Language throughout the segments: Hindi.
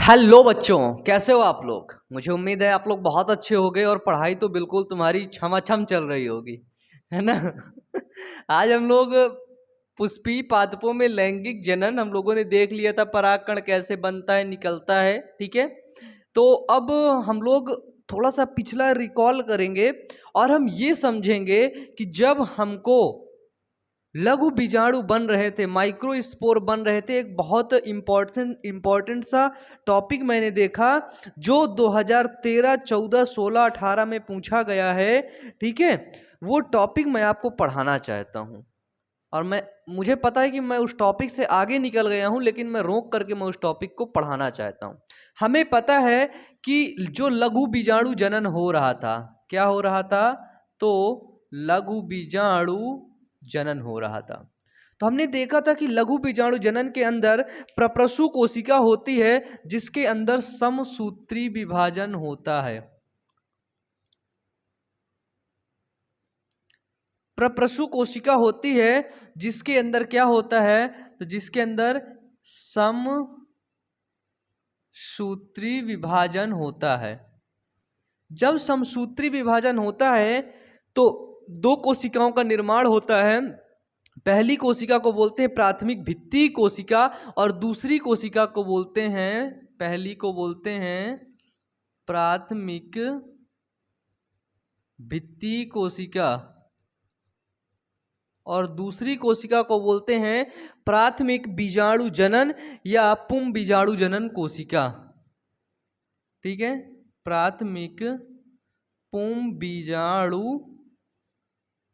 हेलो बच्चों, कैसे हो आप लोग। मुझे उम्मीद है आप लोग बहुत अच्छे होंगे और पढ़ाई तो बिल्कुल तुम्हारी छमाछम चल रही होगी, है ना। आज हम लोग पुष्पी पादपों में लैंगिक जनन हम लोगों ने देख लिया था, परागकण कैसे बनता है निकलता है, ठीक है। तो अब हम लोग थोड़ा सा पिछला रिकॉल करेंगे और हम ये समझेंगे कि जब हमको लघु बीजाणु बन रहे थे, माइक्रोस्पोर बन रहे थे, एक बहुत इम्पोर्टेंट सा टॉपिक मैंने देखा जो 2013, 14, 16, 18 में पूछा गया है, ठीक है। वो टॉपिक मैं आपको पढ़ाना चाहता हूँ और मुझे पता है कि मैं उस टॉपिक से आगे निकल गया हूँ, लेकिन मैं रोक करके मैं उस टॉपिक को पढ़ाना चाहता हूँ। हमें पता है कि जो लघु बीजाणु जनन हो रहा था, क्या हो रहा था, तो लघु बीजाणु जनन हो रहा था। तो हमने देखा था कि लघु बीजाणु जनन के अंदर प्रप्रसु कोशिका होती है जिसके अंदर समसूत्री विभाजन होता है। प्रप्रसु कोशिका होती है जिसके अंदर क्या होता है, तो जिसके अंदर समसूत्री विभाजन होता है। जब समसूत्री विभाजन होता है तो दो कोशिकाओं का निर्माण होता है। पहली कोशिका को बोलते हैं प्राथमिक भित्ति कोशिका और दूसरी कोशिका को बोलते हैं, पहली को बोलते हैं प्राथमिक भित्ति कोशिका और दूसरी कोशिका को बोलते हैं प्राथमिक बीजाणु जनन या पुम बीजाणु जनन कोशिका, ठीक है। प्राथमिक पुम बीजाणु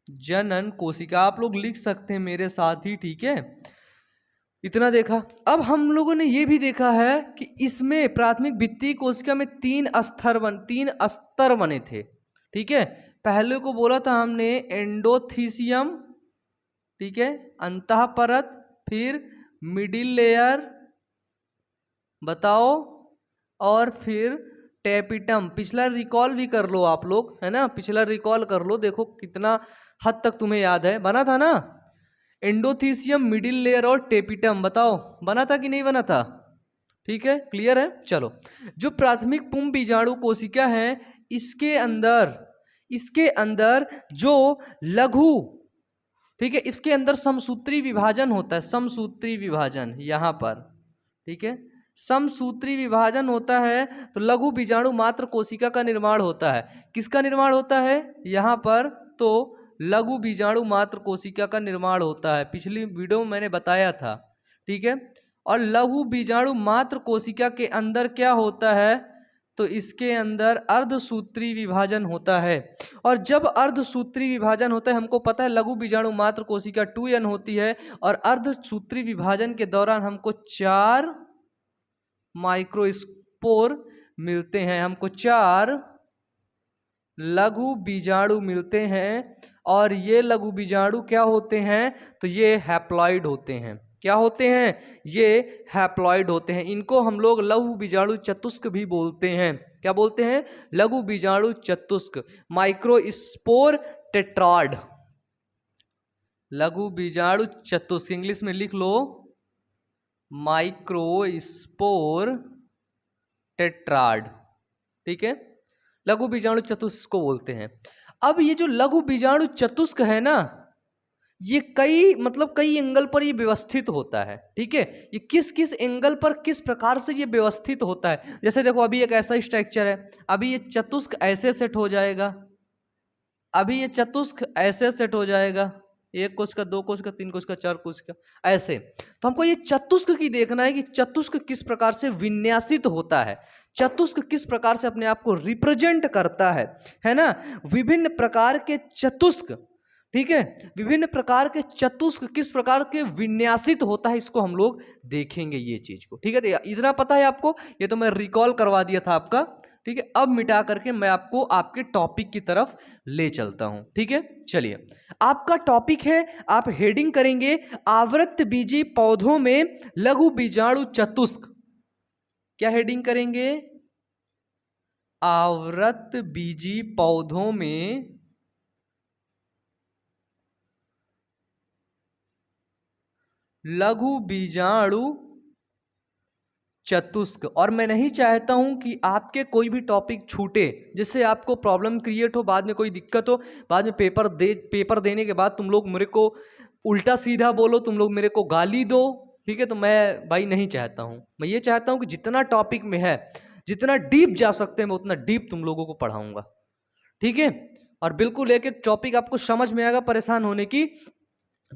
जनन कोशिका आप लोग लिख सकते हैं मेरे साथ ही, ठीक है। इतना देखा। अब हम लोगों ने ये भी देखा है कि इसमें प्राथमिक भित्ति कोशिका में तीन स्तर बने थे, ठीक है। पहले को बोला था हमने एंडोथीसियम, ठीक है, अंतः परत, फिर मिडिल लेयर, बताओ, और फिर टेपिटम। पिछला रिकॉल भी कर लो आप लोग, है ना, पिछला रिकॉल कर लो, देखो कितना हद तक तुम्हें याद है। बना था ना, एंडोथीसियम, मिडिल लेयर और टेपिटम, बताओ बना था कि नहीं बना था, ठीक है, क्लियर है। चलो, जो प्राथमिक पुंज बीजाणु कोशिका है इसके अंदर जो लघु, ठीक है, इसके अंदर समसूत्री विभाजन होता है, समसूत्री विभाजन यहां पर, ठीक है, समसूत्री विभाजन होता है तो लघु बीजाणु मात्र कोशिका का निर्माण होता है। किसका निर्माण होता है यहां पर, तो लघु बीजाणु मात्र कोशिका का निर्माण होता है, पिछली वीडियो में मैंने बताया था, ठीक है। और लघु बीजाणु मात्र कोशिका के अंदर क्या होता है, तो इसके अंदर अर्धसूत्री विभाजन होता है। और जब अर्धसूत्री विभाजन होता है, हमको पता है लघु बीजाणु मात्र कोशिका 2n होती है और अर्धसूत्री विभाजन के दौरान हमको 4 माइक्रोस्पोर मिलते हैं, हमको 4 लघु बीजाणु मिलते हैं। और ये लघु बीजाणु क्या होते हैं, तो ये हैप्लॉइड होते हैं। क्या होते हैं, ये हैप्लॉइड होते हैं। इनको हम लोग लघु बीजाणु चतुस्क भी बोलते हैं। क्या बोलते हैं, लघु बीजाणु चतुस्क, माइक्रोस्पोर टेट्राड, लघु बीजाणु चतुस्क, इंग्लिश में लिख लो माइक्रोस्पोर टेट्राड, ठीक है, लघु बीजाणु चतुस्क को बोलते हैं। अब ये जो लघु बीजाणु चतुस्क है ना, ये कई एंगल पर ये व्यवस्थित होता है, ठीक है। ये किस किस एंगल पर किस प्रकार से ये व्यवस्थित होता है, जैसे देखो अभी एक ऐसा स्ट्रक्चर है, अभी ये चतुस्क ऐसे सेट हो जाएगा, अभी ये चतुस्क ऐसे सेट हो जाएगा, 1 कोशिका, 2 कोशिका, 3 कोशिका, 4 कोशिका, ऐसे। तो हमको ये चतुस्क की देखना है कि चतुस्क किस प्रकार से विन्यासित होता है, चतुस्क किस प्रकार से अपने आप को रिप्रेजेंट करता है ना। विभिन्न प्रकार के चतुस्क, ठीक है, विभिन्न प्रकार के चतुस्क किस प्रकार के विन्यासित होता है, इसको हम लोग देखेंगे ये चीज को, ठीक है। तो इतना पता है आपको, ये तो मैं रिकॉल करवा दिया था आपका, ठीक है। अब मिटा करके मैं आपको आपके टॉपिक की तरफ ले चलता हूं, ठीक है। चलिए, आपका टॉपिक है, आप हेडिंग करेंगे आवृत बीजी पौधों में लघु बीजाणु चतुस्क। क्या हेडिंग करेंगे, आवृत बीजी पौधों में लघु बीजाणु चतुष्क। और मैं नहीं चाहता हूं कि आपके कोई भी टॉपिक छूटे जिससे आपको प्रॉब्लम क्रिएट हो, बाद में कोई दिक्कत हो, बाद में पेपर देने के बाद तुम लोग मेरे को उल्टा सीधा बोलो, तुम लोग मेरे को गाली दो, ठीक है। तो मैं भाई नहीं चाहता हूं। मैं ये चाहता हूं कि जितना टॉपिक में है, जितना डीप जा सकते हैं, मैं उतना डीप तुम लोगों को पढ़ाऊंगा, ठीक है। और बिल्कुल एक एक टॉपिक आपको समझ में आएगा, परेशान होने की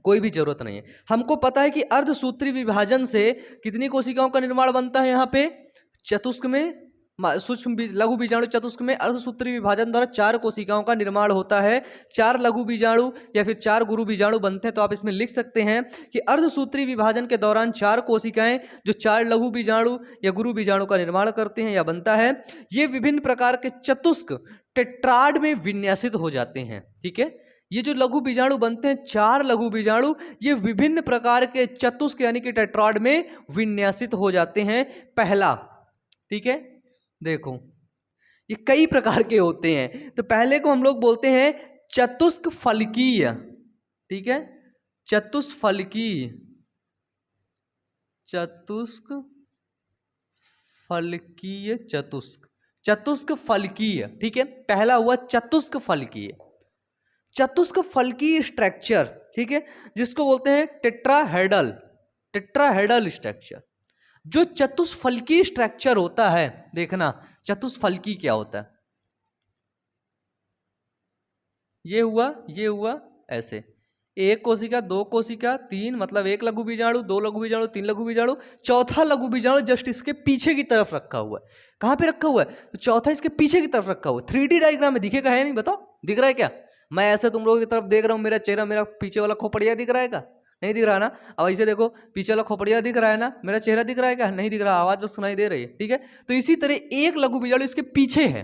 कोई भी जरूरत नहीं है। हमको पता है कि अर्धसूत्री विभाजन से कितनी कोशिकाओं का निर्माण बनता है। यहाँ पे चतुष्क में, सूक्ष्म लघु बीजाणु चतुष्क में अर्धसूत्री विभाजन द्वारा 4 कोशिकाओं का निर्माण होता है। 4 लघु बीजाणु या फिर 4 गुरु बीजाणु बनते हैं। तो आप इसमें लिख सकते हैं कि अर्धसूत्री विभाजन के दौरान 4 कोशिकाएं जो 4 लघु बीजाणु या गुरु बीजाणु का निर्माण करते हैं या बनता है, ये विभिन्न प्रकार के चतुष्क टेट्राड में विन्यासित हो जाते हैं, ठीक है। ये जो लघु बीजाणु बनते हैं, 4 लघु बीजाणु, ये विभिन्न प्रकार के चतुष्क यानी कि टेट्राड में विन्यासित हो जाते हैं। पहला, ठीक है, देखो ये कई प्रकार के होते हैं। तो पहले को हम लोग बोलते हैं चतुष्क फलकीय, ठीक है, चतुष्फलकीय, चतुष्क फलकीय, चतुष्क फलकीय, ठीक है। पहला हुआ चतुष्क फलकीय, चतुष्क फलकीय स्ट्रक्चर, ठीक है, जिसको बोलते हैं टेट्राहेड्रल, टेट्राहेड्रल स्ट्रक्चर। जो चतुष्फलकीय स्ट्रक्चर होता है, देखना चतुष्फलकी क्या होता है। ये हुआ ऐसे, 1 कोशिका, 2 कोशिका, 3, मतलब 1 लघु बीजाणु, 2 लघु बीजाणु, 3 लघु बीजाणु, चौथा लघु बीजाणु जस्ट इसके पीछे की तरफ रखा हुआ है। कहां पे रखा हुआ है? तो चौथा इसके पीछे की तरफ रखा हुआ है। 3D डायग्राम में दिखेगा, है नहीं? बताओ, दिख रहा है क्या? मैं ऐसे तुम लोगों की तरफ देख रहा हूं, मेरा चेहरा, मेरा पीछे वाला खोपड़िया दिख रहा है क्या? नहीं दिख रहा ना। अब ऐसे देखो, पीछे वाला खोपड़िया दिख रहा है ना, मेरा चेहरा दिख रहा है क्या? नहीं दिख रहा, आवाज बस सुनाई दे रही है, ठीक है। तो इसी तरह 1 लघु बीजाणु इसके पीछे है।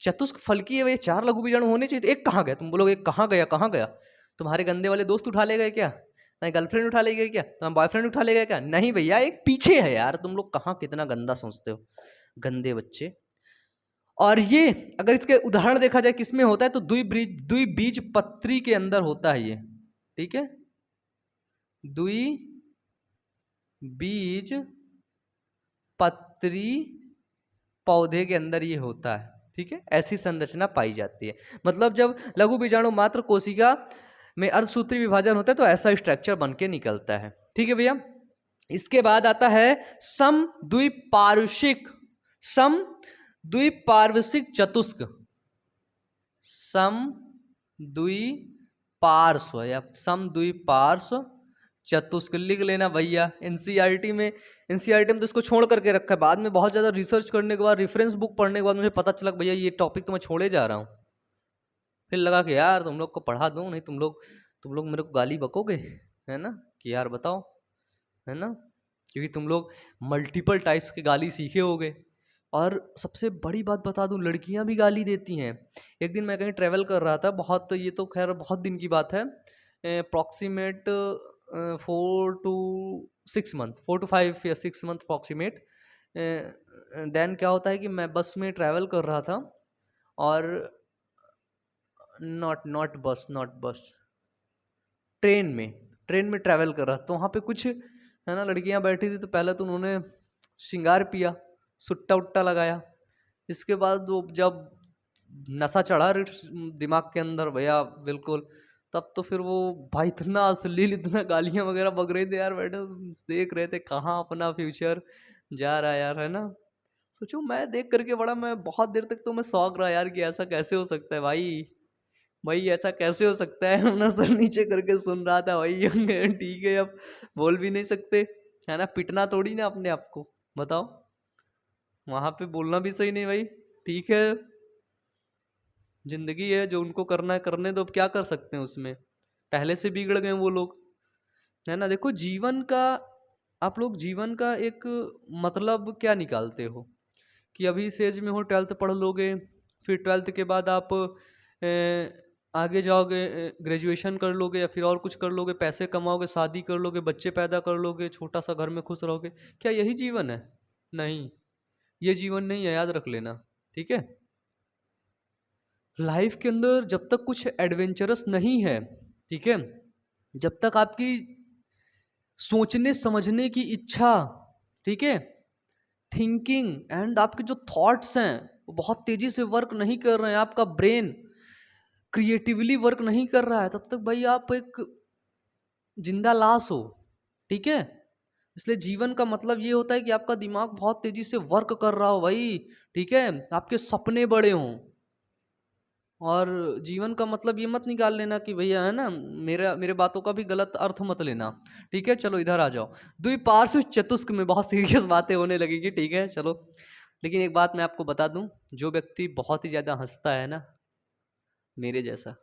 चतुष्क फलकी है, 4 लघु बीजाणु होने चाहिए, तो एक कहाँ गया? तुम बोलोगे कहाँ गया? तुम्हारे गंदे वाले दोस्त उठा ले गए क्या? नहीं, गर्लफ्रेंड उठा ले गए क्या? तुम्हारा बॉयफ्रेंड उठा ले गया क्या? नहीं भैया, एक पीछे है यार। तुम लोग कहाँ कितना गंदा सोचते हो, गंदे बच्चे। और ये अगर इसके उदाहरण देखा जाए किसमें होता है, तो द्विबीजपत्री के अंदर होता है ये, ठीक है। द्विबीजपत्री पौधे के अंदर ये होता है, ठीक है। ऐसी संरचना पाई जाती है। मतलब जब लघु बीजाणु मात्र कोशिका में अर्धसूत्री विभाजन होता है तो ऐसा स्ट्रक्चर बन के निकलता है, ठीक है भैया। इसके बाद आता है समद्विपार्श्विक चतुष्क, समद्विपार्श्व या समद्विपार्श्व चतुष्क लिख लेना भैया। एनसीईआरटी में तो इसको छोड़ करके रखा है। बाद में बहुत ज़्यादा रिसर्च करने के बाद, रेफरेंस बुक पढ़ने के बाद मुझे पता चला भैया ये टॉपिक तो मैं छोड़े जा रहा हूँ। फिर लगा कि यार तुम लोग को पढ़ा दूँ, नहीं तुम लोग मेरे को गाली बकोगे, है ना, कि यार बताओ, है ना, क्योंकि तुम लोग मल्टीपल टाइप्स के गाली सीखे होगे। और सबसे बड़ी बात बता दूं, लड़कियां भी गाली देती हैं। एक दिन मैं कहीं ट्रैवल कर रहा था, बहुत, ये तो खैर बहुत दिन की बात है, अप्रॉक्सीमेट 4 to 5 या 6 मंथ अप्रॉक्सीमेट। देन क्या होता है कि मैं बस में ट्रैवल कर रहा था, और नॉट बस, ट्रेन में ट्रैवल कर रहा था। तो वहाँ पे कुछ, है ना, लड़कियाँ बैठी थी। तो पहले तो उन्होंने श्रृंगार पिया, सुट्टा उट्टा लगाया। इसके बाद वो जब नशा चढ़ा दिमाग के अंदर भैया बिल्कुल, तब तो फिर वो भाई इतना अश्लील, इतना गालियाँ वगैरह बक रही थे यार, बैठे देख रहे थे कहाँ अपना फ्यूचर जा रहा है यार, है ना। सोचो, मैं देख करके मैं बहुत देर तक तो मैं शौक रहा यार कि ऐसा कैसे हो सकता है भाई ऐसा कैसे हो सकता है। ना सर नीचे करके सुन रहा था भाई। ठीक है, अब बोल भी नहीं सकते, है ना, पिटना थोड़ी ना अपने आप को, बताओ। वहां पे बोलना भी सही नहीं भाई, ठीक है, जिंदगी है, जो उनको करना है करने दो, अब क्या कर सकते हैं उसमें, पहले से बिगड़ गए वो लोग, है ना। देखो, आप लोग जीवन का एक मतलब क्या निकालते हो कि अभी इस एज में हो, 12th पढ़ लोगे, फिर 12th के बाद आप आगे जाओगे, ग्रेजुएशन कर लोगे या फिर और कुछ कर लोगे, पैसे कमाओगे, शादी कर लोगे, बच्चे पैदा कर लोगे, छोटा सा घर में खुश रहोगे। क्या यही जीवन है? नहीं, ये जीवन नहीं है, याद रख लेना, ठीक है। लाइफ के अंदर जब तक कुछ एडवेंचरस नहीं है, ठीक है, जब तक आपकी सोचने समझने की इच्छा, ठीक है, थिंकिंग एंड आपके जो थॉट्स हैं वो बहुत तेजी से वर्क नहीं कर रहे हैं, आपका ब्रेन क्रिएटिवली वर्क नहीं कर रहा है, तब तक भाई आप एक जिंदा लाश हो। ठीक है, इसलिए जीवन का मतलब ये होता है कि आपका दिमाग बहुत तेजी से वर्क कर रहा हो भाई। ठीक है, आपके सपने बड़े हों। और जीवन का मतलब ये मत निकाल लेना कि भैया है ना, मेरे बातों का भी गलत अर्थ मत लेना। ठीक है, चलो इधर आ जाओ। द्विपार्श्व चतुष्क में बहुत सीरियस बातें होने लगेगी। ठीक है चलो, लेकिन एक बात मैं आपको बता दूं, जो व्यक्ति बहुत ही ज़्यादा हंसता है ना, मेरे जैसा,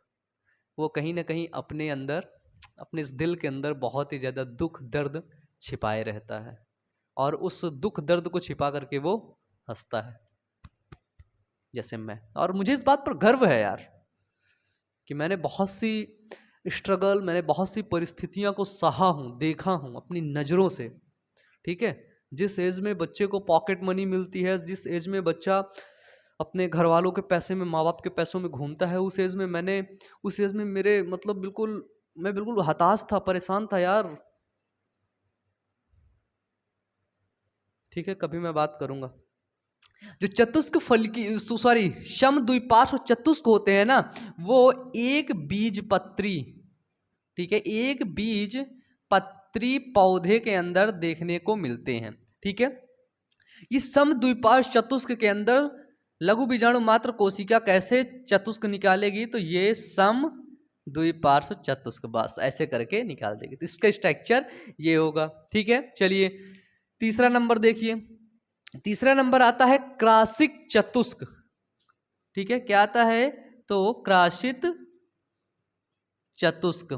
वो कहीं ना कहीं अपने अंदर, अपने इस दिल के अंदर बहुत ही ज़्यादा दुख दर्द छिपाए रहता है, और उस दुख दर्द को छिपा करके वो हंसता है, जैसे मैं। और मुझे इस बात पर गर्व है यार कि मैंने बहुत सी स्ट्रगल, मैंने बहुत सी परिस्थितियों को सहा हूँ, देखा हूँ अपनी नज़रों से। ठीक है, जिस एज में बच्चे को पॉकेट मनी मिलती है, जिस एज में बच्चा अपने घर वालों के पैसे में, माँ बाप के पैसों में घूमता है, उस एज में उस एज में मेरे मतलब मैं बिल्कुल हताश था, परेशान था यार। ठीक है, कभी मैं बात करूंगा। जो चतुष्क फल की, सॉरी, सम द्विपार्श्व चतुष्क होते हैं ना, वो एक बीज पत्री, ठीक है, एक बीज पत्री पौधे के अंदर देखने को मिलते हैं। ठीक है, इस सम द्विपार्श्व चतुष्क के अंदर लघु बीजाणु मात्र कोशिका कैसे चतुष्क निकालेगी, तो ये सम द्विपार्श्व चतुष्क, बस ऐसे करके निकाल देगी। तो इसका स्ट्रक्चर ये होगा। ठीक है, चलिए तीसरा नंबर देखिए। तीसरा नंबर आता है क्रासिक चतुष्क। ठीक है, क्या आता है, तो क्रासित चतुष्क।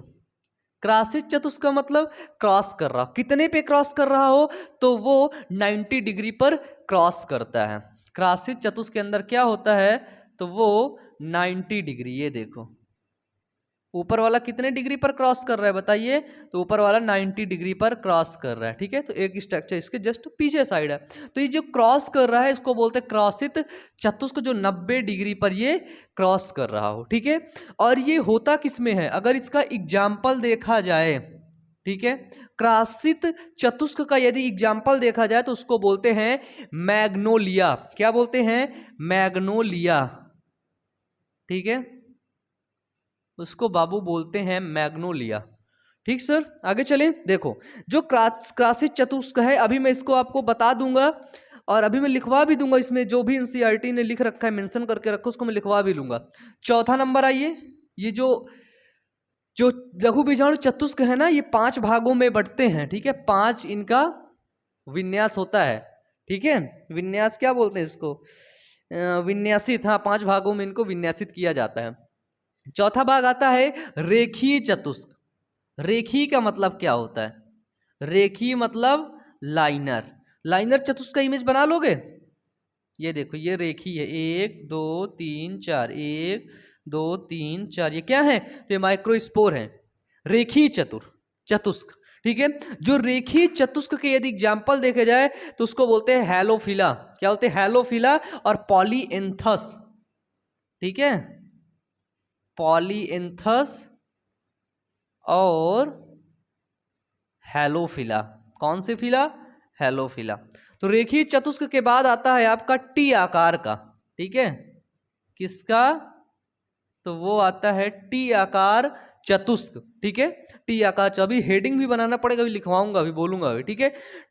क्रासित चतुष्क का मतलब क्रॉस कर रहा, कितने पे क्रॉस कर रहा हो, तो वो 90 डिग्री पर क्रॉस करता है। क्रासित चतुष्क के अंदर क्या होता है, तो वो 90 डिग्री, ये देखो ऊपर वाला कितने डिग्री पर क्रॉस कर रहा है बताइए, तो ऊपर वाला 90 डिग्री पर क्रॉस कर रहा है। ठीक है, तो एक स्ट्रक्चर इसके जस्ट पीछे साइड है, तो ये जो क्रॉस कर रहा है इसको बोलते हैं क्रासित चतुष्क, जो 90 डिग्री पर ये क्रॉस कर रहा हो। ठीक है, और ये होता किस में है, अगर इसका एग्जाम्पल देखा जाए, ठीक है, क्रासित चतुष्क का यदि एग्जाम्पल देखा जाए तो उसको बोलते हैं मैग्नोलिया। क्या बोलते हैं, मैग्नोलिया। ठीक है, उसको बाबू बोलते हैं मैग्नोलिया। ठीक सर, आगे चलें। देखो जो क्रासित चतुष्क है, अभी मैं इसको आपको बता दूंगा और अभी मैं लिखवा भी दूंगा, इसमें जो भी एनसीईआरटी ने लिख रखा है, मेंशन करके रखो, उसको मैं लिखवा भी लूंगा। चौथा नंबर आइए, ये जो लघु बीजाणु चतुष्क है ना, ये 5 भागों में बढ़ते हैं। ठीक है, 5 इनका विन्यास होता है। ठीक है, विन्यास क्या बोलते हैं इसको, विन्यासित, हाँ 5 भागों में इनको विन्यासित किया जाता है। चौथा भाग आता है रेखीय चतुष्क। रेखीय का मतलब क्या होता है, रेखीय मतलब लाइनर। लाइनर चतुष्क का इमेज बना लोगे, ये देखो ये रेखीय है, 1 2 3 4, 1 2 3 4, ये क्या है, तो ये माइक्रोस्पोर है, रेखीय चतुष्क। ठीक है, जो रेखीय चतुष्क के यदि एग्जाम्पल देखे जाए तो उसको बोलते हैं हैलोफिला। क्या बोलते हैं, हैलोफिला और पॉलीएंथस। ठीक है, पॉलीएंथस और हैलोफिला। कौन से फिला, हैलोफिला। तो रेखीय चतुष्क के बाद आता है आपका टी आकार का। ठीक है, किसका, तो वो आता है टी आकार चतुष्क। ठीक है, टी आकार, अभी हेडिंग भी बनाना पड़ेगा, अभी लिखवाऊंगा, अभी बोलूंगा अभी। ठीक है,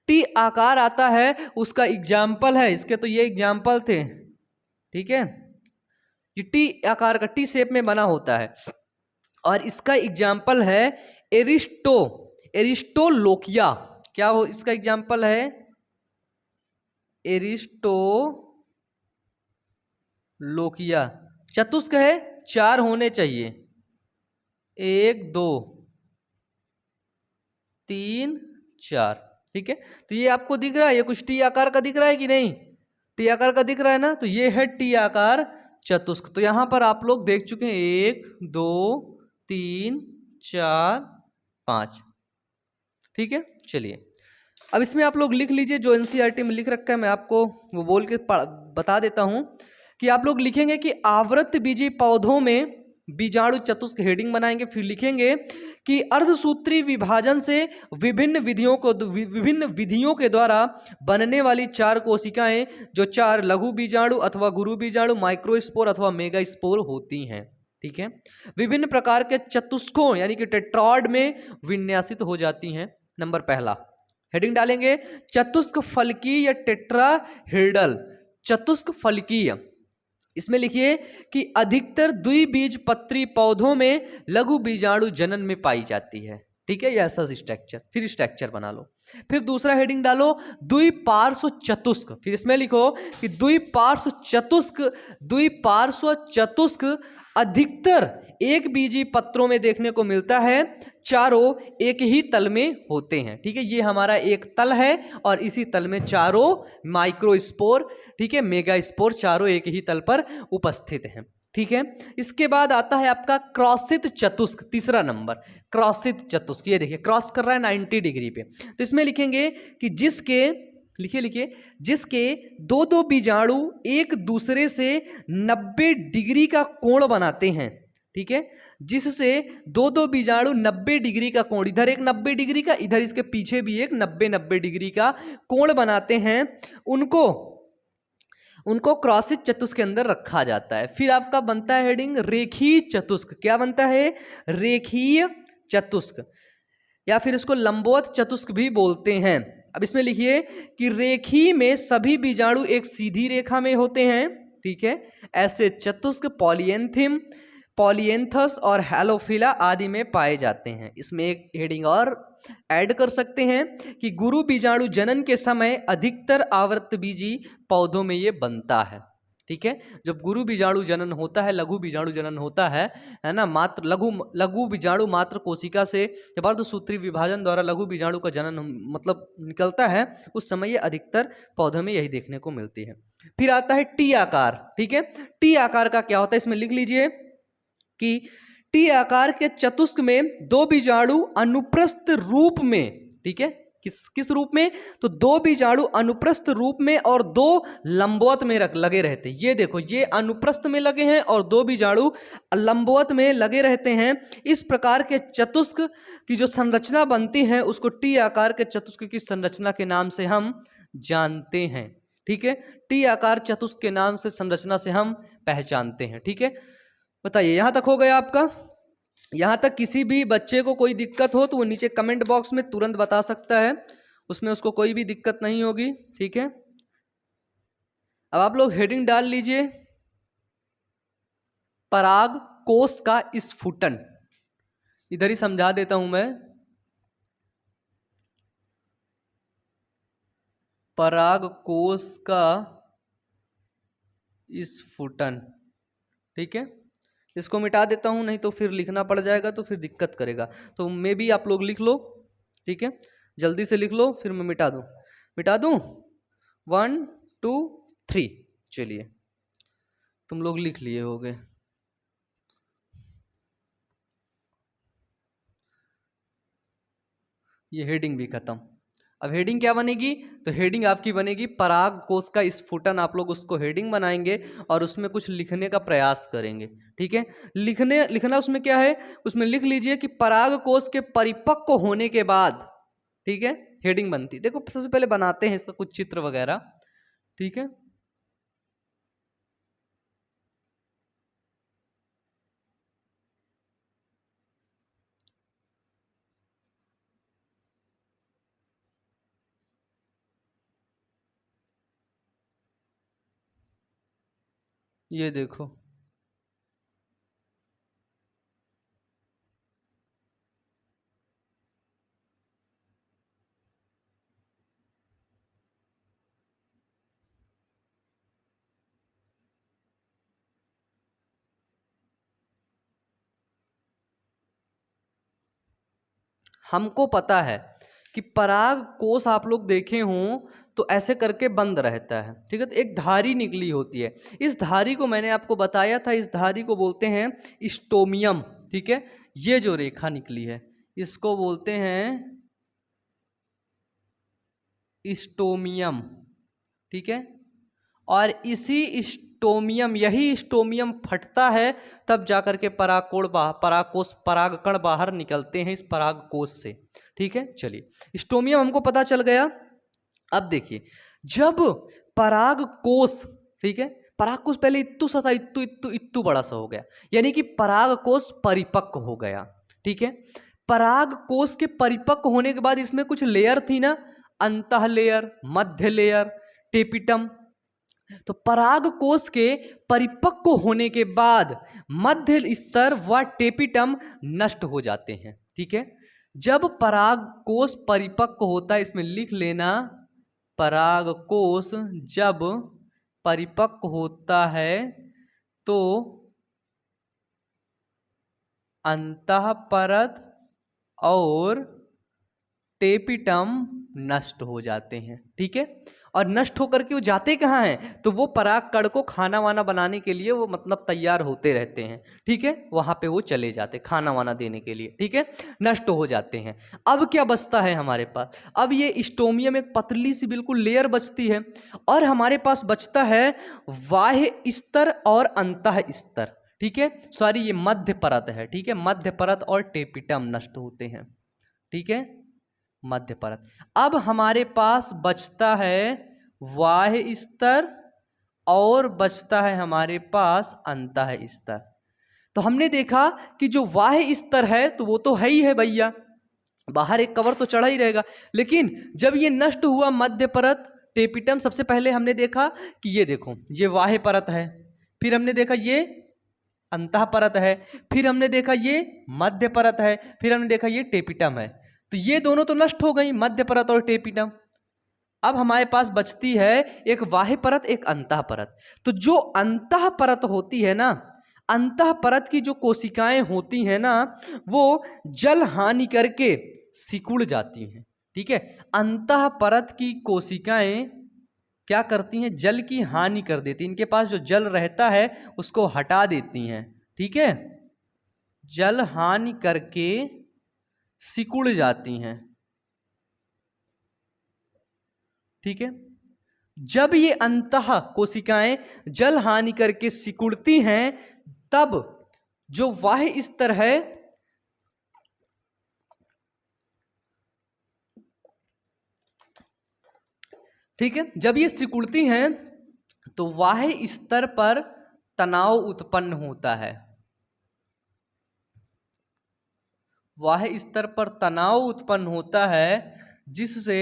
टी आकार आता है, उसका एग्जाम्पल है इसके, तो ये एग्जाम्पल थे। ठीक है, ये टी आकार का, टी शेप में बना होता है, और इसका एग्जाम्पल है एरिस्टोलोकिया। क्या हो इसका एग्जाम्पल है, एरिस्टोलोकिया। चतुष्क है, 4 होने चाहिए, 1 2 3 4। ठीक है, तो ये आपको दिख रहा है, ये कुछ टी आकार का दिख रहा है कि नहीं, टी आकार का दिख रहा है ना, तो ये है टी आकार चतुष्क। तो यहां पर आप लोग देख चुके हैं 1 2 3 4 5। ठीक है, चलिए अब इसमें आप लोग लिख लीजिए, जो एनसीईआरटी में लिख रखा है मैं आपको वो बोल के बता देता हूं, कि आप लोग लिखेंगे कि आवृत बीजी पौधों में बीजाणु चतुष्क हेडिंग बनाएंगे, फिर लिखेंगे कि अर्धसूत्री विभाजन से विभिन्न विधियों के द्वारा बनने वाली 4 कोशिकाएं, जो 4 लघु बीजाणु अथवा गुरु बीजाणु, माइक्रोस्पोर अथवा मेगा स्पोर होती हैं। ठीक है, विभिन्न प्रकार के चतुष्कों यानी कि टेट्रॉड में विन्यासित हो जाती हैं। नंबर पहला हेडिंग डालेंगे चतुष्क फलकीय या टेट्राहेड्रल। चतुष्क फलकीय, इसमें लिखिए कि अधिकतर द्विबीजपत्री पौधों में लघु बीजाणु जनन में पाई जाती है। ठीक है, ये ऐसा स्ट्रक्चर, फिर स्ट्रक्चर बना लो। फिर दूसरा हेडिंग डालो द्विपार्श्व चतुष्क, फिर इसमें लिखो कि द्विपार्श्व चतुष्क अधिकतर एक बीजी पत्रों में देखने को मिलता है, चारों एक ही तल में होते हैं। ठीक है, ये हमारा एक तल है और इसी तल में चारों माइक्रोस्पोर, ठीक है, मेगा स्पोर, चारों एक ही तल पर उपस्थित हैं। ठीक है, इसके बाद आता है आपका क्रॉसित चतुष्क, तीसरा नंबर क्रॉसित चतुष्क। ये देखिए क्रॉस कर रहा है 90 डिग्री पे, तो इसमें लिखेंगे कि लिखिए जिसके दो बीजाणु एक दूसरे से 90 डिग्री का कोण बनाते हैं। ठीक है, जिससे दो बीजाणु 90 डिग्री का कोण, इधर एक 90 डिग्री का, इधर इसके पीछे भी एक 90 डिग्री का कोण बनाते हैं, उनको क्रॉसित चतुष्क के अंदर रखा जाता है। फिर आपका बनता है हेडिंग रेखीय चतुष्क। क्या बनता है? रेखीय चतुष्क, या फिर इसको लंबवत चतुष्क भी बोलते हैं। अब इसमें लिखिए कि रेखीय में सभी बीजाणु एक सीधी रेखा में होते हैं। ठीक है, ऐसे चतुष्क पॉलिएंथस और हैलोफिला आदि में पाए जाते हैं। इसमें एक हेडिंग और ऐड कर सकते हैं कि गुरु बीजाणु जनन के समय अधिकतर आवृतबीजी पौधों में ये बनता है। ठीक है, जब गुरु बीजाणु जनन होता है, लघु बीजाणु जनन होता है ना, मात्र लघु बीजाणु मात्र कोशिका से जब अर्धसूत्री विभाजन द्वारा लघु बीजाणु का जनन मतलब निकलता है, उस समय ये अधिकतर पौधों में यही देखने को मिलती है। फिर आता है टी आकार। ठीक है, टी आकार का क्या होता है, इसमें लिख लीजिए कि टी आकार के चतुष्क में दो बीजाणु अनुप्रस्थ रूप में, ठीक है, किस रूप में, तो दो बीजाणु अनुप्रस्थ रूप में और दो लंबवत में लगे रहते हैं। ये देखो, ये अनुप्रस्थ में लगे हैं और दो बीजाणु लंबवत में लगे रहते हैं। इस प्रकार के चतुष्क की जो संरचना बनती है उसको टी आकार के चतुष्क की संरचना के नाम से हम जानते हैं। ठीक है, टी आकार चतुष्क के नाम से संरचना से हम पहचानते हैं। ठीक है, बताइए यहां तक हो गया आपका। यहां तक किसी भी बच्चे को कोई दिक्कत हो तो वो नीचे कमेंट बॉक्स में तुरंत बता सकता है, उसमें उसको कोई भी दिक्कत नहीं होगी। ठीक है, अब आप लोग हेडिंग डाल लीजिए पराग कोश का स्फुटन। इधर ही समझा देता हूं मैं, पराग कोश का स्फुटन। ठीक है, इसको मिटा देता हूं, नहीं तो फिर लिखना पड़ जाएगा तो फिर दिक्कत करेगा। तो मे भी आप लोग लिख लो। ठीक है, जल्दी से लिख लो, फिर मैं मिटा दूं 1 2 3। चलिए, तुम लोग लिख लिए होगे। ये हेडिंग भी खत्म। अब हेडिंग क्या बनेगी, तो हेडिंग आपकी बनेगी पराग कोश का स्फुटन। आप लोग उसको हेडिंग बनाएंगे और उसमें कुछ लिखने का प्रयास करेंगे। ठीक है, लिखना उसमें क्या है, उसमें लिख लीजिए कि पराग कोश के परिपक्व होने के बाद, ठीक है, हेडिंग बनती। देखो सबसे पहले बनाते हैं इसका कुछ चित्र वगैरह। ठीक है, ये देखो, हमको पता है कि पराग कोश आप लोग देखे हों तो ऐसे करके बंद रहता है। ठीक है, तो एक धारी निकली होती है। इस धारी को मैंने आपको बताया था, इस धारी को बोलते हैं स्टोमियम। ठीक है, ये जो रेखा निकली है इसको बोलते हैं स्टोमियम। ठीक है, और इसी स्टोमियम, यही स्टोमियम फटता है तब जाकर के परागकोश परागकण बाहर निकलते हैं इस परागकोश से। ठीक है, चलिए स्टोमियम हमको पता चल गया। अब देखिए जब परागकोश, ठीक है, परागकोश पहले इत्तू सा था, इत्तू इत्तू इत्तू बड़ा सा हो गया, यानी कि परागकोश परिपक्व हो गया। ठीक है, परागकोश के परिपक्व होने के बाद इसमें कुछ लेयर थी ना, अंतः लेयर, मध्य लेयर, टेपिटम। तो परागकोश के परिपक्व होने के बाद मध्य स्तर व टेपिटम नष्ट हो जाते हैं। ठीक है, जब परागकोश परिपक्व होता है, इसमें लिख लेना, परागकोश जब परिपक्व होता है तो अंतःपरत और टेपिटम नष्ट हो जाते हैं। ठीक है, और नष्ट होकर के वो जाते कहाँ हैं, तो वो परागकण को खाना वाना बनाने के लिए वो मतलब तैयार होते रहते हैं। ठीक है, वहां पे वो चले जाते खाना वाना देने के लिए। ठीक है, नष्ट हो जाते हैं। अब क्या बचता है हमारे पास, अब ये स्टोमियम एक पतली सी बिल्कुल लेयर बचती है, और हमारे पास बचता है बाह्य स्तर और अंतः स्तर। ठीक है, सॉरी ये मध्य परत है। ठीक है, मध्य परत और टेपिटम नष्ट होते हैं। ठीक है, मध्य परत। अब हमारे पास बचता है बाह्य स्तर और बचता है हमारे पास अंतः स्तर। तो हमने देखा कि जो बाह्य स्तर है तो वो तो है ही है भैया, बाहर एक कवर तो चढ़ा ही रहेगा, लेकिन जब ये नष्ट हुआ मध्य परत टेपिटम, सबसे पहले हमने देखा कि ये देखो ये बाह्य परत है, फिर हमने देखा ये अंतः परत है, फिर हमने देखा ये मध्य परत है, फिर हमने देखा ये टेपिटम है। तो ये दोनों तो नष्ट हो गई, मध्य परत और टेपिटम। अब हमारे पास बचती है एक बाह्य परत, एक अंतः परत। तो जो अंतः परत होती है ना, अंतः परत की जो कोशिकाएं होती हैं ना, वो जल हानि करके सिकुड़ जाती हैं। ठीक है, अंतः परत की कोशिकाएं क्या करती हैं, जल की हानि कर देती हैं, इनके पास जो जल रहता है उसको हटा देती हैं। ठीक है, जल हानि करके सिकुड़ जाती हैं। ठीक है, जब ये अंतः कोशिकाएं जल हानि करके सिकुड़ती हैं, तब जो बाह्य स्तर है, ठीक है, जब ये सिकुड़ती हैं तो बाह्य स्तर पर तनाव उत्पन्न होता है। बाह्य स्तर पर तनाव उत्पन्न होता है जिससे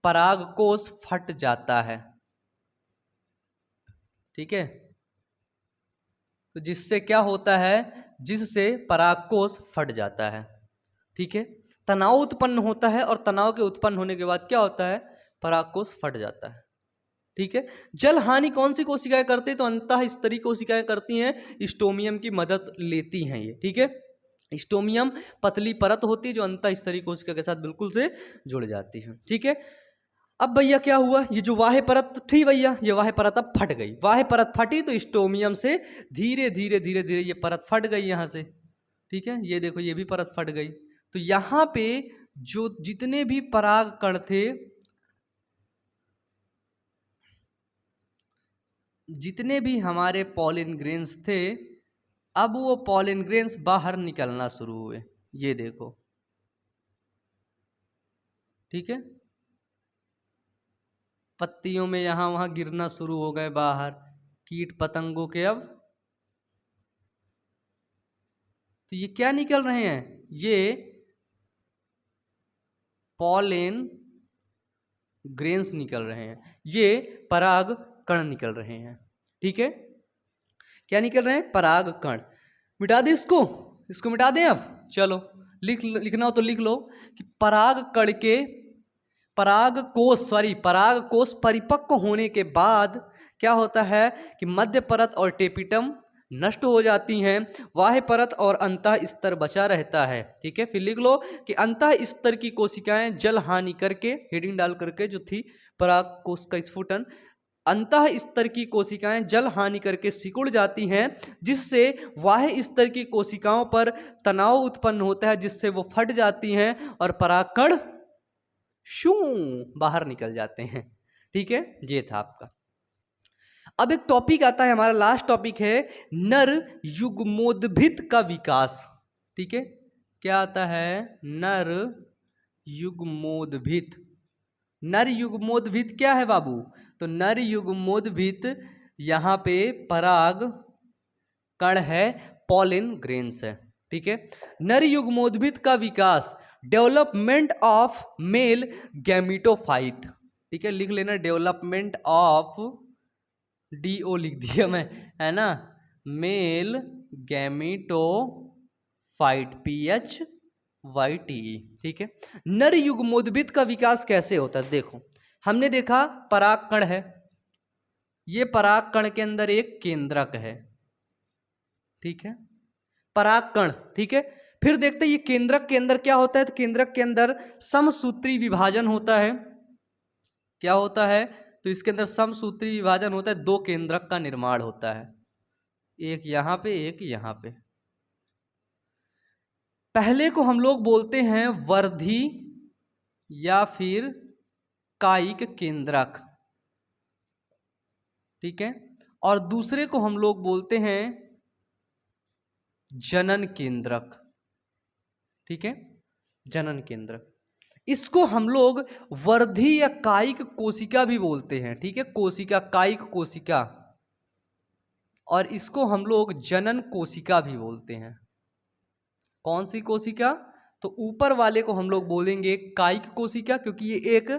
परागकोश फट जाता है। ठीक है, तो जिससे क्या होता है, जिससे परागकोश फट जाता है। ठीक है, तनाव उत्पन्न होता है और तनाव के उत्पन्न होने के बाद क्या होता है, परागकोश फट जाता है। ठीक है, जल हानि कौन सी कोशिकाएं करती है, तो अंतः स्तरीय कोशिकाएं करती हैं, स्टोमियम की मदद लेती हैं ये। ठीक है, स्टोमियम पतली परत होती है जो अंतः स्तरीय कोशिका के साथ बिल्कुल से जुड़ जाती है। ठीक है, अब भैया क्या हुआ, ये जो बाह्य परत थी भैया, ये बाह्य परत अब फट गई। बाह्य परत फटी तो स्टोमियम से धीरे धीरे धीरे धीरे ये परत फट गई यहाँ से। ठीक है, ये देखो ये भी परत फट गई। तो यहाँ पे जो जितने भी पराग कण थे, जितने भी हमारे पॉलिन ग्रेन्स थे, अब वो पॉलिन ग्रेन्स बाहर निकलना शुरू हुए। ये देखो, ठीक है, पत्तियों में यहां वहां गिरना शुरू हो गए बाहर, कीट पतंगों के। अब तो ये क्या निकल रहे हैं, ये पॉलिन ग्रेन्स निकल रहे हैं, ये पराग कण निकल रहे हैं। ठीक है, क्या निकल रहे हैं, पराग कण। मिटा दे इसको, इसको मिटा दें। अब चलो लिखना हो तो लिख लो कि पराग कण के परागकोश परिपक्व होने के बाद क्या होता है कि मध्य परत और टेपिटम नष्ट हो जाती हैं, बाह्य परत और अंतः स्तर बचा रहता है। ठीक है, फिर लिख लो कि अंतः स्तर की कोशिकाएं जल हानि करके, हेडिंग डाल करके जो थी परागकोश का स्फुटन, अंतः स्तर की कोशिकाएं जल हानि करके सिकुड़ जाती हैं, जिससे बाह्य स्तर की कोशिकाओं पर तनाव उत्पन्न होता है, जिससे वो फट जाती हैं और परागकण शू बाहर निकल जाते हैं। ठीक है, ये था आपका। अब एक टॉपिक आता है, हमारा लास्ट टॉपिक है नर युग्मोद्भिद का विकास। ठीक है, क्या आता है? नर युग्मोद्भिद। नर युग्मोद्भिद क्या है बाबू? तो नर युग्मोद्भिद यहाँ पे पराग कण है, पॉलिन ग्रेन्स है। ठीक है, नर युग्मोद्भिद का विकास, डेवलपमेंट ऑफ मेल गैमीटोफाइट। ठीक है, लिख लेना, डेवलपमेंट ऑफ, DO लिख दिया मैं, है ना, मेल गैमीटोफाइट, PHYTE। ठीक है, नर युग्मोद्भिद का विकास कैसे होता है? देखो, हमने देखा परागकण है, ये परागकण के अंदर एक केंद्रक है। ठीक है, परागकण। ठीक है, फिर देखते हैं ये केंद्रक के अंदर क्या होता है। तो केंद्रक के अंदर समसूत्री विभाजन होता है। क्या होता है? तो इसके अंदर समसूत्री विभाजन होता है, दो केंद्रक का निर्माण होता है, एक यहां पे, एक यहां पे। पहले को हम लोग बोलते हैं वर्धी या फिर कायिक केंद्रक। ठीक है, और दूसरे को हम लोग बोलते हैं जनन केंद्रक। ठीक है, जनन केंद्रक। इसको हम लोग वर्धी या कायिक कोशिका भी बोलते हैं। ठीक है, कोशिका, कायिक कोशिका, और इसको हम लोग जनन कोशिका भी बोलते हैं। कौन सी कोशिका? तो ऊपर वाले को हम लोग बोलेंगे कायिक कोशिका, क्योंकि ये एक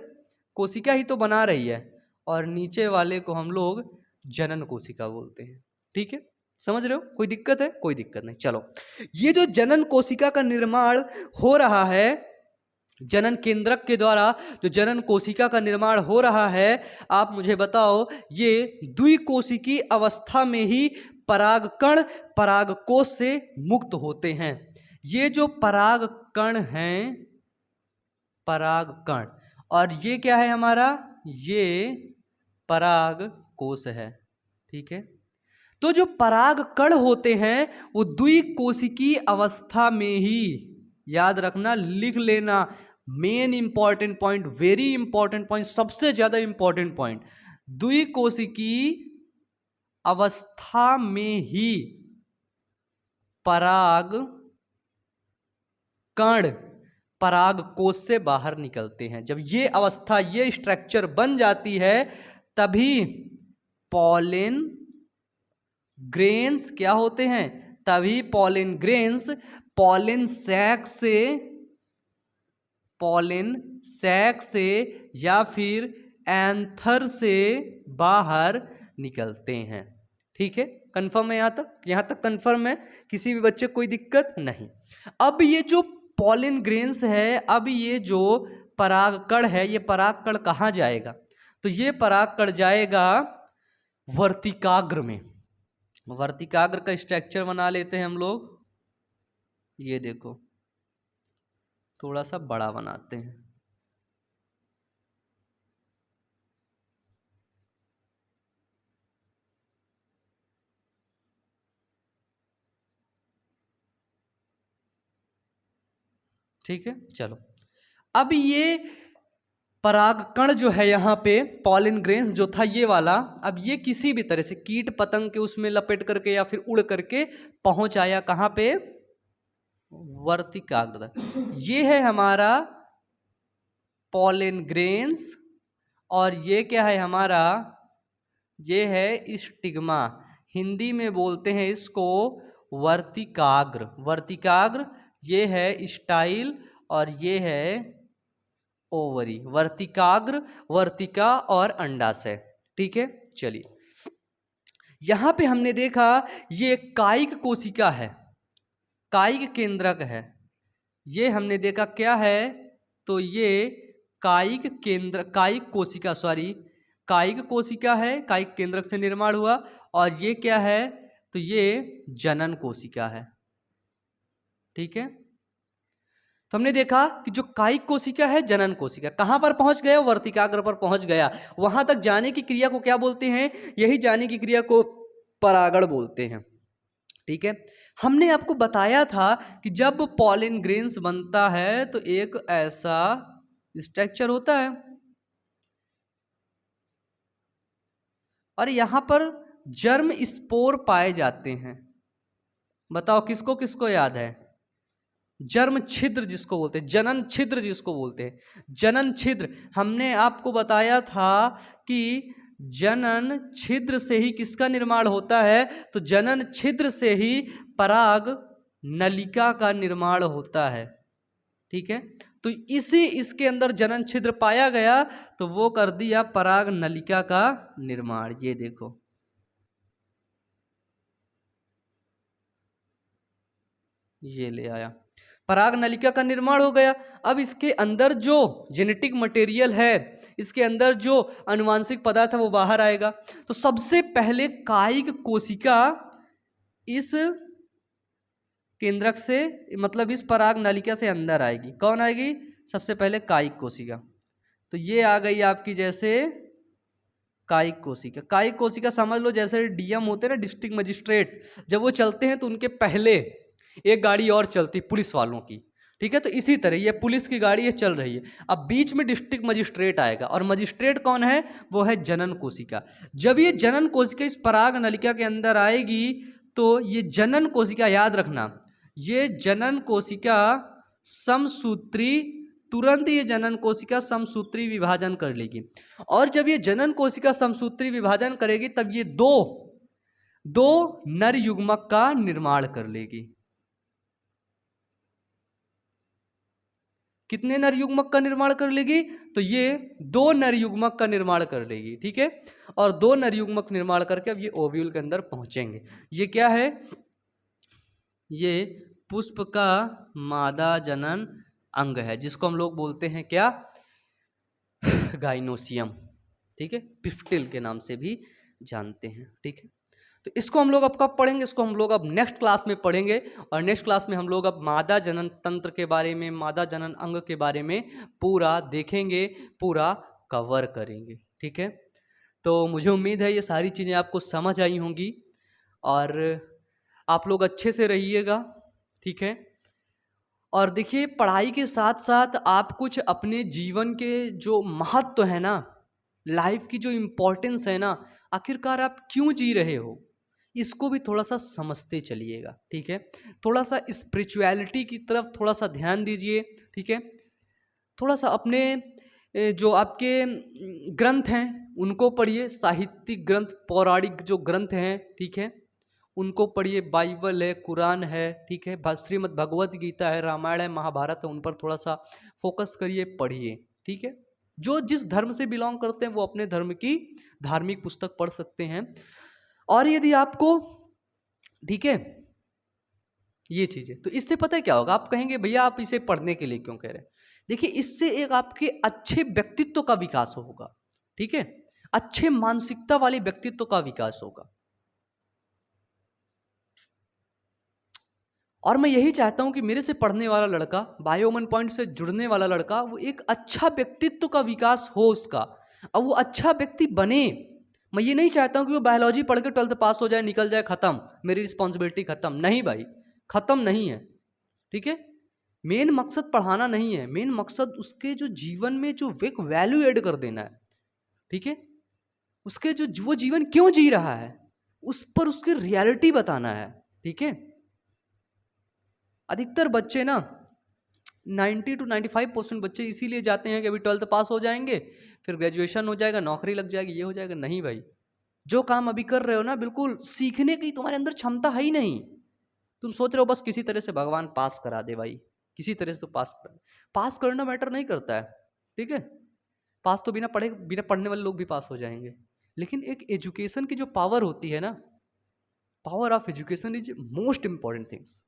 कोशिका ही तो बना रही है, और नीचे वाले को हम लोग जनन कोशिका बोलते हैं। ठीक है, समझ रहे हो? कोई दिक्कत है? कोई दिक्कत नहीं। चलो, ये जो जनन कोशिका का निर्माण हो रहा है, जनन केंद्रक के द्वारा जो जनन कोशिका का निर्माण हो रहा है, आप मुझे बताओ, ये द्विकोशिकी अवस्था में ही परागकण परागकोश से मुक्त होते हैं। ये जो परागकण हैं, परागकण, और ये क्या है हमारा? ये परागकोश है। ठीक है, तो जो परागकण होते हैं वो द्विकोशिकी अवस्था में ही, याद रखना, लिख लेना, main important point, very important point, सबसे ज्यादा इंपॉर्टेंट पॉइंट, द्विकोशिकी अवस्था में ही पराग कण परागकोश से बाहर निकलते हैं। जब ये अवस्था, ये स्ट्रक्चर बन जाती है, तभी पॉलिन ग्रेन्स क्या होते हैं? तभी पॉलिन ग्रेन्स पॉलिन सैक से या फिर एंथर से बाहर निकलते हैं। ठीक है, कंफर्म है? यहां तक कंफर्म है? किसी भी बच्चे को कोई दिक्कत नहीं। अब ये जो पॉलिन ग्रेन्स है, अब ये जो परागकण है, ये परागकण कहाँ जाएगा? तो ये परागकण जाएगा वर्तिकाग्र में। वर्तिकाग्र का स्ट्रक्चर बना लेते हैं हम लोग। ये देखो, थोड़ा सा बड़ा बनाते हैं। ठीक है, चलो, अब ये परागकण जो है यहाँ पे, पॉलिन ग्रेन्स जो था ये वाला, अब ये किसी भी तरह से कीट पतंग के उसमें लपेट करके या फिर उड़ करके पहुंच आया कहाँ पे? वर्तिकाग्र। ये है हमारा पॉलिन ग्रेन्स, और ये क्या है हमारा? ये है स्टिग्मा। हिंदी में बोलते हैं इसको वर्तिकाग्र। वर्तिकाग्र, ये है स्टाइल, और ये है ओवरी। वर्तिकाग्र, वर्तिका और अंडाशय। ठीक है, चलिए, यहां पे हमने देखा ये कायिक कोशिका है, कायिक केंद्रक है। ये हमने देखा क्या है? तो ये कायिक कोशिका, सॉरी, कायिक कोशिका है, कायिक केंद्रक से निर्माण हुआ। और ये क्या है? तो ये जनन कोशिका है। ठीक है, तो हमने देखा कि जो कायिक कोशिका है, जनन कोशिका, कहां पर पहुंच गया? वर्तिकाग्र पर पहुंच गया। वहां तक जाने की क्रिया को क्या बोलते हैं? यही जाने की क्रिया को परागण बोलते हैं। ठीक है, हमने आपको बताया था कि जब पॉलिन ग्रेन्स बनता है तो एक ऐसा स्ट्रक्चर होता है, और यहाँ पर जर्म स्पोर पाए जाते हैं। बताओ किसको किसको याद है? जर्म छिद्र जिसको बोलते हैं, जनन छिद्र जिसको बोलते हैं, जनन छिद्र। हमने आपको बताया था कि जनन छिद्र से ही किसका निर्माण होता है? तो जनन छिद्र से ही पराग नलिका का निर्माण होता है। ठीक है, तो इसके अंदर जनन छिद्र पाया गया तो वो कर दिया पराग नलिका का निर्माण। ये देखो, ये ले आया, पराग नलिका का निर्माण हो गया। अब इसके अंदर जो जेनेटिक मटेरियल है, इसके अंदर जो अनुवांशिक पदार्थ है वो बाहर आएगा। तो सबसे पहले कायिक कोशिका इस केंद्रक से, मतलब इस पराग नलिका से अंदर आएगी। कौन आएगी? सबसे पहले कायिक कोशिका। तो ये आ गई आपकी जैसे कायिक कोशिका। कायिक कोशिका समझ लो जैसे डीएम होते हैं ना, डिस्ट्रिक्ट मजिस्ट्रेट, जब वो चलते हैं तो उनके पहले एक गाड़ी और चलती पुलिस वालों की। ठीक है, तो इसी तरह ये पुलिस की गाड़ी ये चल रही है। अब बीच में डिस्ट्रिक्ट मजिस्ट्रेट आएगा, और मजिस्ट्रेट कौन है? वो है जनन कोशिका। जब ये जनन कोशिका इस पराग नलिका के अंदर आएगी तो ये जनन कोशिका, याद रखना, ये जनन कोशिका समसूत्री, तुरंत ये जनन कोशिका समसूत्री विभाजन कर लेगी। और जब ये जनन कोशिका समसूत्री विभाजन करेगी तब ये दो नर युग्मक का निर्माण कर लेगी। कितने नर युग्मक का निर्माण कर लेगी? तो ये 2 नर युग्मक का निर्माण कर लेगी। ठीक है, और 2 नर युग्मक निर्माण करके अब ये ओव्यूल के अंदर पहुंचेंगे। ये क्या है? ये पुष्प का मादा जनन अंग है, जिसको हम लोग बोलते हैं क्या? गाइनोसियम। ठीक है, पिस्टिल के नाम से भी जानते हैं। ठीक है, तो इसको हम लोग अब कब पढ़ेंगे? इसको हम लोग अब नेक्स्ट क्लास में पढ़ेंगे। और नेक्स्ट क्लास में हम लोग अब मादा जनन तंत्र के बारे में, मादा जनन अंग के बारे में पूरा देखेंगे, पूरा कवर करेंगे। ठीक है, तो मुझे उम्मीद है ये सारी चीज़ें आपको समझ आई होंगी और आप लोग अच्छे से रहिएगा। ठीक है, और देखिए पढ़ाई के साथ साथ आप कुछ अपने जीवन के जो महत्व है ना, लाइफ की जो इम्पोर्टेंस है ना, आखिरकार आप क्यों जी रहे हो, इसको भी थोड़ा सा समझते चलिएगा। ठीक है, थोड़ा सा स्पिरिचुअलिटी की तरफ थोड़ा सा ध्यान दीजिए। ठीक है, थोड़ा सा अपने जो आपके ग्रंथ हैं उनको पढ़िए, साहित्यिक ग्रंथ, पौराणिक जो ग्रंथ हैं, ठीक है, उनको पढ़िए। बाइबल है, कुरान है, ठीक है, श्रीमद् भगवत गीता है, रामायण है, महाभारत है, उन पर थोड़ा सा फोकस करिए, पढ़िए। ठीक है, जो जिस धर्म से बिलोंग करते हैं वो अपने धर्म की धार्मिक पुस्तक पढ़ सकते हैं। और यदि आपको, ठीक है, ये चीजें, तो इससे पता है क्या होगा? आप कहेंगे भैया आप इसे पढ़ने के लिए क्यों कह रहे हैं? देखिए इससे एक आपके अच्छे व्यक्तित्व का विकास होगा। ठीक है, अच्छे मानसिकता वाले व्यक्तित्व का विकास होगा। और मैं यही चाहता हूं कि मेरे से पढ़ने वाला लड़का, बायोमन पॉइंट से जुड़ने वाला लड़का, वो एक अच्छा व्यक्तित्व का विकास हो उसका, अब वो अच्छा व्यक्ति बने। मैं ये नहीं चाहता हूं कि वो बायोलॉजी पढ़ के 12th पास हो जाए, निकल जाए, खत्म, मेरी रिस्पॉन्सिबिलिटी खत्म। नहीं भाई, खत्म नहीं है। ठीक है, मेन मकसद पढ़ाना नहीं है, मेन मकसद उसके जो जीवन में जो एक वैल्यू ऐड कर देना है। ठीक है, उसके जो वो जीवन क्यों जी रहा है उस पर उसकी रियलिटी बताना है। ठीक है, अधिकतर बच्चे ना 90 to 95% बच्चे इसीलिए जाते हैं कि अभी 12th पास हो जाएंगे, फिर ग्रेजुएशन हो जाएगा, नौकरी लग जाएगी, ये हो जाएगा। नहीं भाई, जो काम अभी कर रहे हो ना, बिल्कुल सीखने की तुम्हारे अंदर क्षमता है ही नहीं। तुम सोच रहे हो बस किसी तरह से भगवान पास करा दे। भाई किसी तरह से तो पास करना मैटर नहीं करता है। ठीक है, पास तो बिना पढ़ने वाले लोग भी पास हो जाएंगे। लेकिन एक एजुकेशन की जो पावर होती है ना, power of education is most important things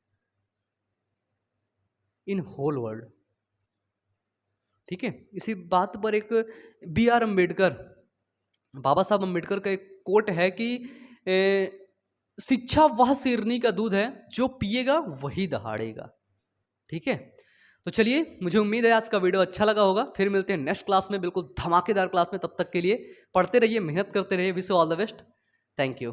in whole world. ठीक है, इसी बात पर एक BR अम्बेडकर, बाबा साहब अम्बेडकर का एक कोट है कि शिक्षा वह शेरनी का दूध है जो पिएगा वही दहाड़ेगा। ठीक है, तो चलिए, मुझे उम्मीद है आज का वीडियो अच्छा लगा होगा। फिर मिलते हैं नेक्स्ट क्लास में, बिल्कुल धमाकेदार क्लास में। तब तक के लिए पढ़ते रहिए, मेहनत करते रहिए। Wish you all the best. Thank you.